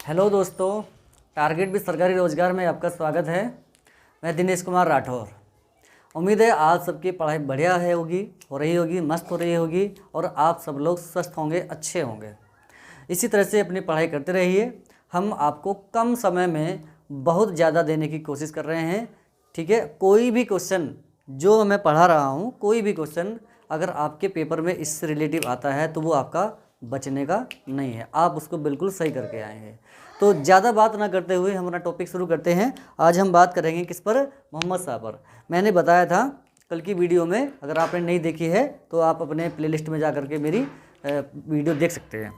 Hello दोस्तों, target भी सरकारी रोजगार में आपका स्वागत है। मैं दिनेश कुमार राठौर। उम्मीद है आप सबकी पढ़ाई बढ़िया हो रही होगी, मस्त हो रही होगी और आप सब लोग स्वस्थ होंगे, अच्छे होंगे। इसी तरह से अपनी पढ़ाई करते रहिए। हम आपको कम समय में बहुत ज़्यादा देने की कोशिश कर रहे हैं, ठीक है। कोई भी क्वेश्चन जो मैं पढ़ा रहा हूँ, कोई भी क्वेश्चन अगर आपके पेपर में इससे रिलेटिव आता है तो वो आपका बचने का नहीं है, आप उसको बिल्कुल सही करके आएंगे। तो ज़्यादा बात ना करते हुए हम अपना टॉपिक शुरू करते हैं। आज हम बात करेंगे किस पर? मोहम्मद शाह पर। मैंने बताया था कल की वीडियो में, अगर आपने नहीं देखी है तो आप अपने प्लेलिस्ट में जा करके मेरी वीडियो देख सकते हैं।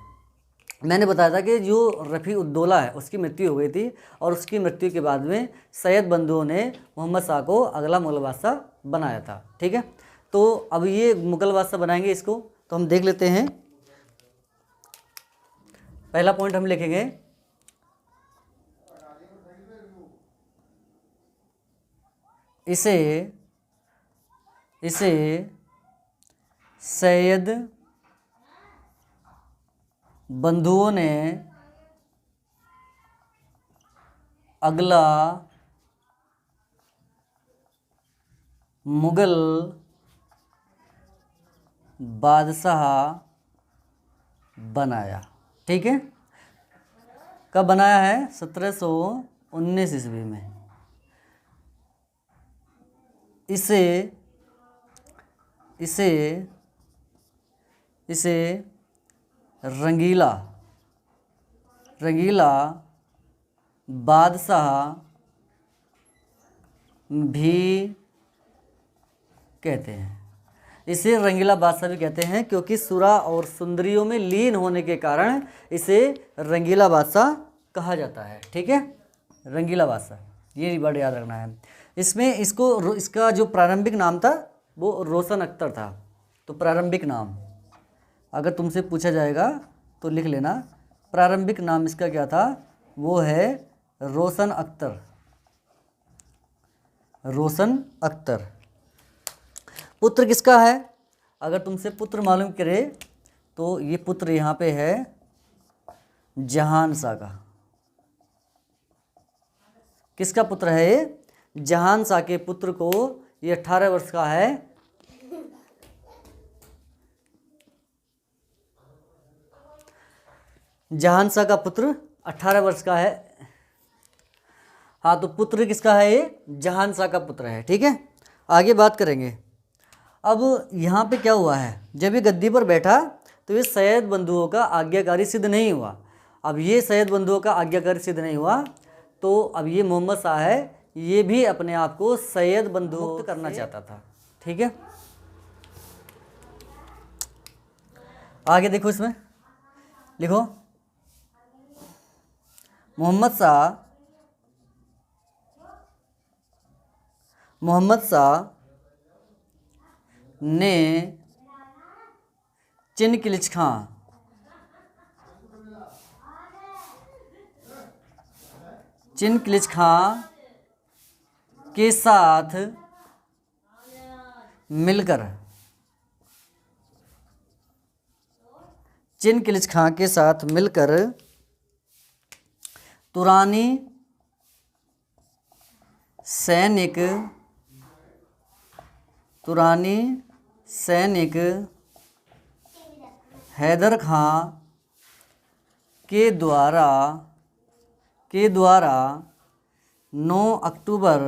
मैंने बताया था कि जो रफ़ी उद्दौला है उसकी मृत्यु हो गई थी और उसकी मृत्यु के बाद में सैयद बंधुओं ने मोहम्मद शाह को अगला मुगल बादशाह बनाया था, ठीक है। तो अब ये मुगल बादशाह बनाएंगे इसको, तो हम देख लेते हैं। पहला पॉइंट हम लिखेंगे, इसे सैयद बंधुओं ने अगला मुगल बादशाह बनाया, ठीक है। कब बनाया है? 1719 ईस्वी में। इसे रंगीला बादशाह भी कहते हैं। इसे रंगीला बादशाह भी कहते हैं क्योंकि सुरा और सुंदरियों में लीन होने के कारण इसे रंगीला बादशाह कहा जाता है, ठीक है। रंगीला बादशाह, ये वर्ड याद रखना है। इसमें इसका जो प्रारंभिक नाम था वो रोशन अख्तर था। तो प्रारंभिक नाम अगर तुमसे पूछा जाएगा तो लिख लेना, प्रारंभिक नाम इसका क्या था? वो है रोशन अख्तर। पुत्र किसका है? अगर तुमसे पुत्र मालूम करे तो ये पुत्र यहाँ पे है जहान शाह का। किसका पुत्र है ये? जहान शाह के पुत्र को, ये 18 वर्ष का है। जहान शाह का पुत्र 18 वर्ष का है। हाँ, तो पुत्र किसका है? ये जहान शाह का पुत्र है, ठीक है। आगे बात करेंगे। अब यहाँ पे क्या हुआ है, जब ये गद्दी पर बैठा तो ये सैयद बंधुओं का आज्ञाकारी सिद्ध नहीं हुआ। अब ये सैयद बंधुओं का आज्ञाकारी सिद्ध नहीं हुआ तो अब ये मोहम्मद शाह है, ये भी अपने आप को सैयद बंधुओं करना चाहता था, ठीक है। आगे देखो, इसमें लिखो, मोहम्मद शाह ने चिनकिलिच खां के साथ मिलकर तुरानी सैनिक हैदर खां के द्वारा 9 अक्टूबर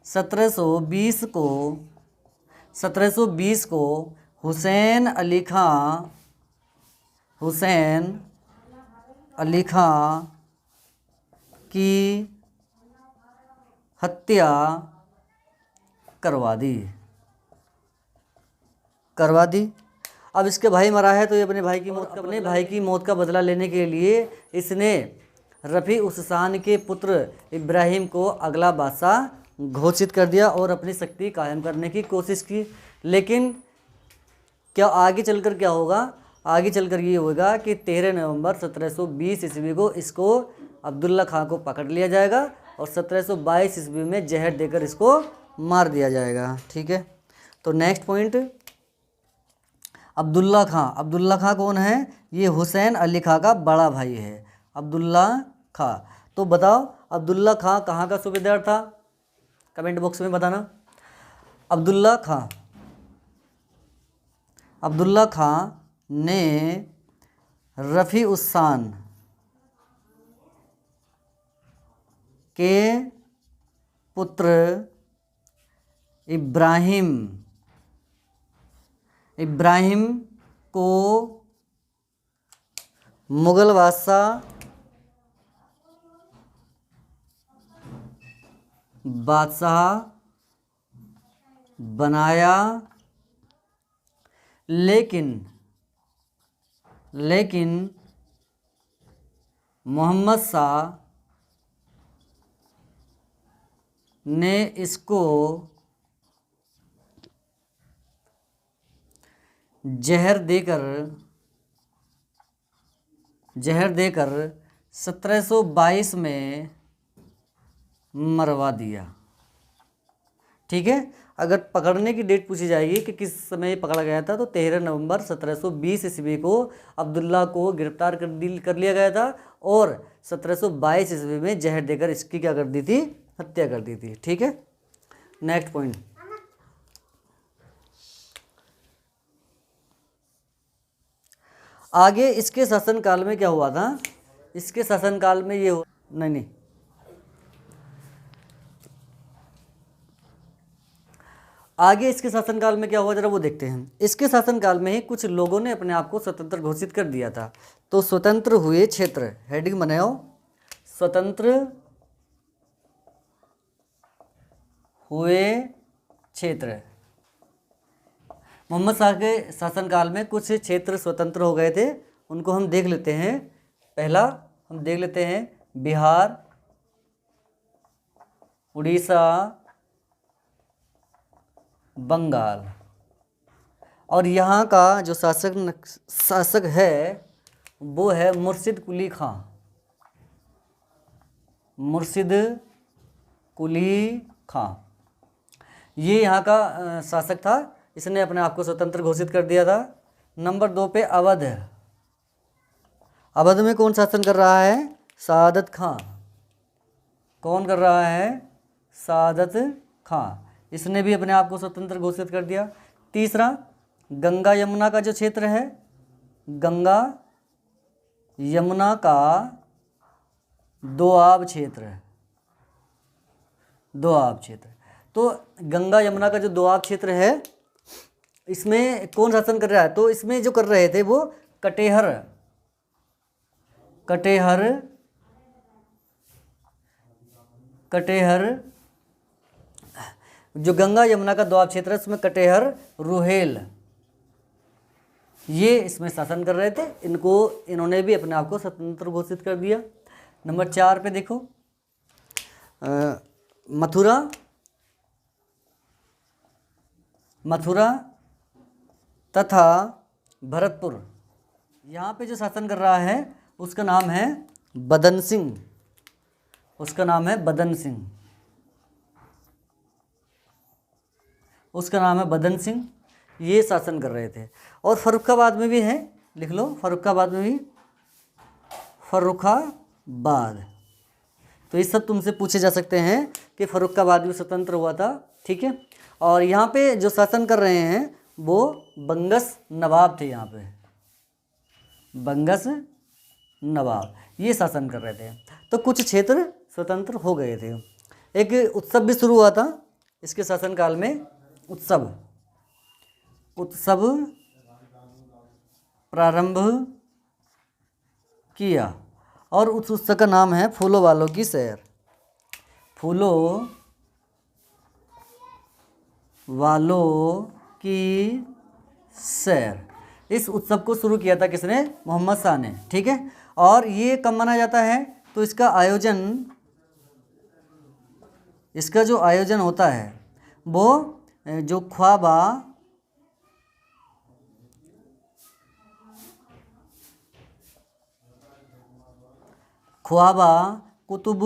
1720 को हुसैन अली खां की हत्या करवा दी। अब इसके भाई मरा है तो ये अपने भाई की मौत का बदला लेने के लिए इसने रफ़ी उस्सान के पुत्र इब्राहिम को अगला बादशाह घोषित कर दिया और अपनी शक्ति कायम करने की कोशिश की। लेकिन क्या आगे चलकर क्या होगा? आगे चलकर ये होगा कि 13 नवंबर 1720 ईस्वी को इसको अब्दुल्ला खां को पकड़ लिया जाएगा और 1722 ईस्वी में जहर देकर इसको मार दिया जाएगा। ठीक है, तो नेक्स्ट पॉइंट अब्दुल्ला खां, अब्दुल्ला खां कौन है? ये हुसैन अली खां का बड़ा भाई है, अब्दुल्ला खां। तो बताओ अब्दुल्ला खां कहाँ का सूबेदार था? कमेंट बॉक्स में बताना। अब्दुल्ला खां, अब्दुल्ला खां ने रफ़ी उस्सान के पुत्र इब्राहिम को मुगल बादशाह बनाया, लेकिन मोहम्मद शाह ने इसको जहर देकर 1722 में मरवा दिया। ठीक है, अगर पकड़ने की डेट पूछी जाएगी कि किस समय पकड़ा गया था, तो 13 नवंबर 1720 ईस्वी को अब्दुल्ला को गिरफ्तार कर लिया गया था और 1722 ईस्वी में जहर देकर इसकी क्या कर दी थी? हत्या कर दी थी। ठीक है, नेक्स्ट पॉइंट। आगे इसके शासनकाल में क्या हुआ था? इसके शासनकाल में ये नहीं, आगे इसके शासनकाल में क्या हुआ जरा वो देखते हैं। इसके शासनकाल में ही कुछ लोगों ने अपने आप को स्वतंत्र घोषित कर दिया था। तो स्वतंत्र हुए क्षेत्र, हेडिंग बनाओ, स्वतंत्र हुए क्षेत्र। मोहम्मद शाह के शासनकाल में कुछ क्षेत्र स्वतंत्र हो गए थे, उनको हम देख लेते हैं। पहला हम देख लेते हैं बिहार, उड़ीसा, बंगाल। और यहाँ का जो शासक है वो है मुर्शिद कुली खां। मुर्शिद कुली खां ये यहाँ का शासक था, इसने अपने आप को स्वतंत्र घोषित कर दिया था। नंबर 2 पे अवध। अवध में कौन शासन कर रहा है? सादत खां। कौन कर रहा है? सादत खां। इसने भी अपने आप को स्वतंत्र घोषित कर दिया। तीसरा, गंगा यमुना का जो क्षेत्र है, गंगा यमुना का दोआब क्षेत्र, दोआब क्षेत्र। तो गंगा यमुना का जो दोआब क्षेत्र है, इसमें कौन शासन कर रहा है? तो इसमें जो कर रहे थे वो कटेहर जो गंगा यमुना का दोआब क्षेत्र है, उसमें कटेहर, रुहेल, ये इसमें शासन कर रहे थे। इन्होंने भी अपने आप को स्वतंत्र घोषित कर दिया। नंबर 4 पे देखो, मथुरा तथा भरतपुर। यहाँ पे जो शासन कर रहा है उसका नाम है बदन सिंह। उसका नाम है बदन सिंह। ये शासन कर रहे थे। और फर्रुखाबाद में भी है, लिख लो, फर्रुखाबाद में भी, फर्रुखाबाद। तो ये सब तुमसे पूछे जा सकते हैं कि फर्रुखाबाद भी स्वतंत्र हुआ था। ठीक है, और यहाँ पे जो शासन कर रहे हैं वो बंगस नवाब थे। यहाँ पे बंगस नवाब ये शासन कर रहे थे। तो कुछ क्षेत्र स्वतंत्र हो गए थे। एक उत्सव भी शुरू हुआ था इसके शासनकाल में। उत्सव प्रारंभ किया और उस उत्सव का नाम है फूलों वालों की सैर। फूलों वालों की सैर। इस उत्सव को शुरू किया था किसने? मोहम्मद शाह ने। ठीक है, और ये कब मनाया जाता है? तो इसका जो आयोजन होता है वो जो ख्वाबा कुतुब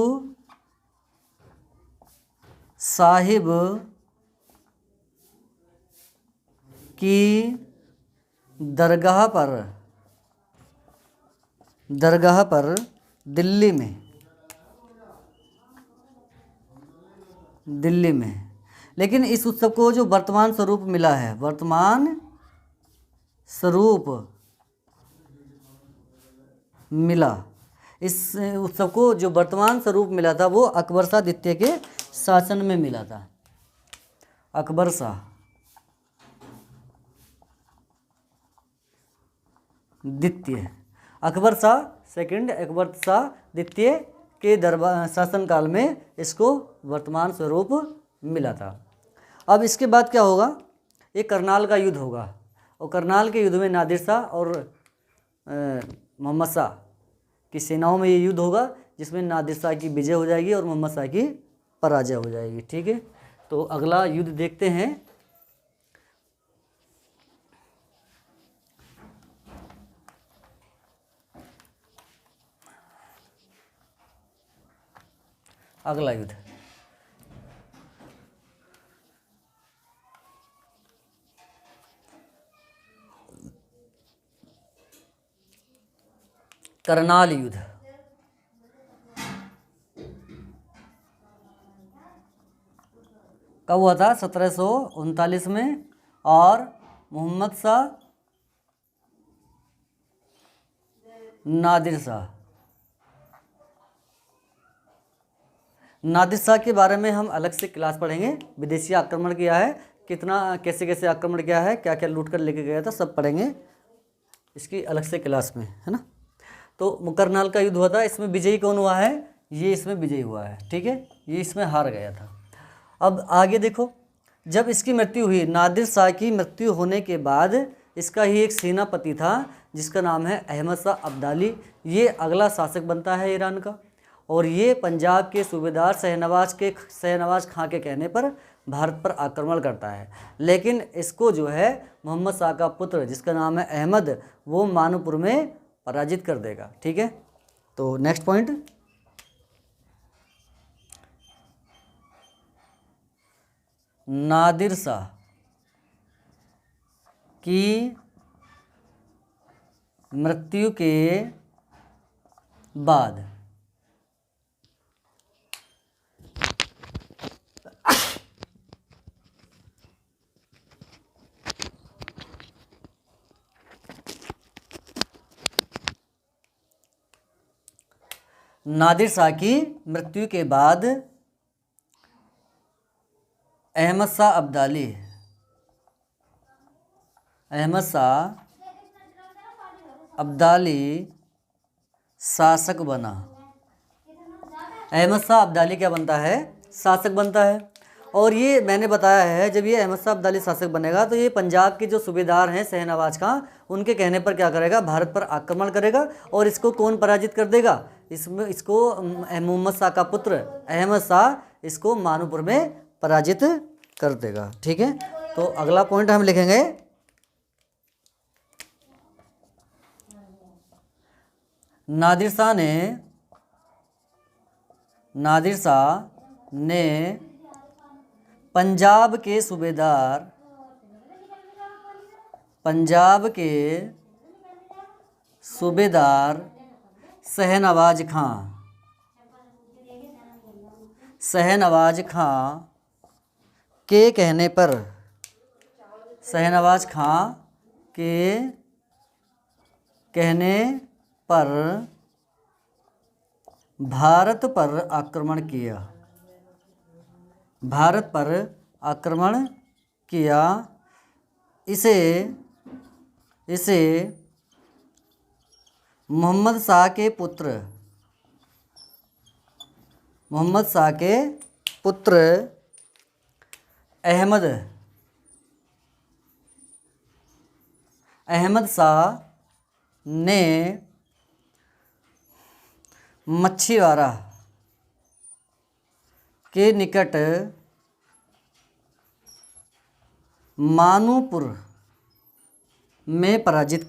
साहिब की दरगाह पर दिल्ली में। लेकिन इस उत्सव को जो वर्तमान स्वरूप मिला है, वर्तमान स्वरूप मिला, इस उत्सव को जो वर्तमान स्वरूप मिला था वो अकबर शाह द्वितीय के शासन में मिला था। अकबर शाह द्वितीय, अकबर शाह सेकंड, अकबर शाह द्वितीय के दरबार शासनकाल में इसको वर्तमान स्वरूप मिला था। अब इसके बाद क्या होगा, ये करनाल का युद्ध होगा और करनाल के युद्ध में नादिर शाह और मोहम्मद शाह की सेनाओं में ये युद्ध होगा, जिसमें नादिर शाह की विजय हो जाएगी और मोहम्मद शाह की पराजय हो जाएगी। ठीक है, तो अगला युद्ध देखते हैं। अगला युद्ध करनाल युद्ध। कब हुआ था? 1739 में। और मोहम्मद शाह, नादिर शाह, नादिर शाह के बारे में हम अलग से क्लास पढ़ेंगे। विदेशी आक्रमण किया है, कितना कैसे कैसे आक्रमण किया है, क्या क्या लूट कर लेके गया था, सब पढ़ेंगे इसकी अलग से क्लास में, है ना। तो करनाल का युद्ध हुआ था, इसमें विजयी कौन हुआ है? ये इसमें विजयी हुआ है। ठीक है, ये इसमें हार गया था। अब आगे देखो, जब इसकी मृत्यु हुई, नादिर शाह की मृत्यु होने के बाद इसका ही एक सेनापति था जिसका नाम है अहमद शाह अब्दाली। ये अगला शासक बनता है ईरान का, और ये पंजाब के सूबेदार शहनवाज खां के कहने पर भारत पर आक्रमण करता है। लेकिन इसको जो है मोहम्मद शाह का पुत्र जिसका नाम है अहमद, वो मानूपुर में पराजित कर देगा। ठीक है, तो नेक्स्ट पॉइंट, नादिर शाह की मृत्यु के बाद नादिर शाह की मृत्यु के बाद अहमद शाह अब्दाली शासक बना। अहमद शाह अब्दाली क्या बनता है? शासक बनता है। और ये मैंने बताया है, जब ये अहमद शाह अब्दाली शासक बनेगा तो ये पंजाब के जो सूबेदार हैं शहनवाज खां, उनके कहने पर क्या करेगा? भारत पर आक्रमण करेगा। और इसको कौन पराजित कर देगा? इसको मोहम्मद शाह का पुत्र अहमद शाह इसको मानूपुर में पराजित कर देगा। ठीक है, तो अगला पॉइंट हम लिखेंगे, नादिर शाह ने पंजाब के सूबेदार शहनवाज खां के कहने पर भारत पर आक्रमण किया। इसे मोहम्मद शाह के पुत्र अहमद शाह ने मछीवाड़ा के निकट मानूपुर में पराजित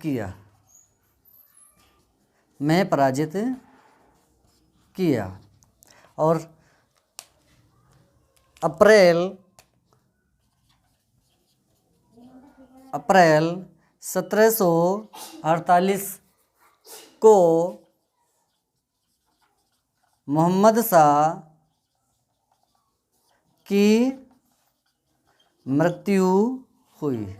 किया और अप्रैल 1748 को मोहम्मद शाह की मृत्यु हुई।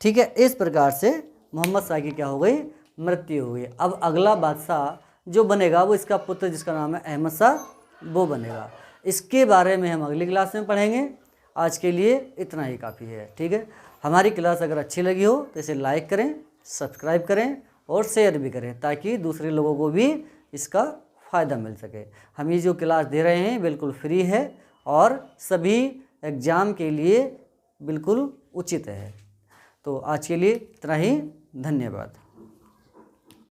ठीक है, इस प्रकार से मोहम्मद शाह की क्या हो गई, मृत्यु हो गई। अब अगला बादशाह जो बनेगा वो इसका पुत्र जिसका नाम है अहमद शाह, वो बनेगा। इसके बारे में हम अगली क्लास में पढ़ेंगे। आज के लिए इतना ही काफ़ी है। ठीक है, हमारी क्लास अगर अच्छी लगी हो तो इसे लाइक करें, सब्सक्राइब करें और शेयर भी करें ताकि दूसरे लोगों को भी इसका फ़ायदा मिल सके। हम ये जो क्लास दे रहे हैं बिल्कुल फ्री है और सभी एग्ज़ाम के लिए बिल्कुल उचित है। तो आज के लिए इतना ही, धन्यवाद।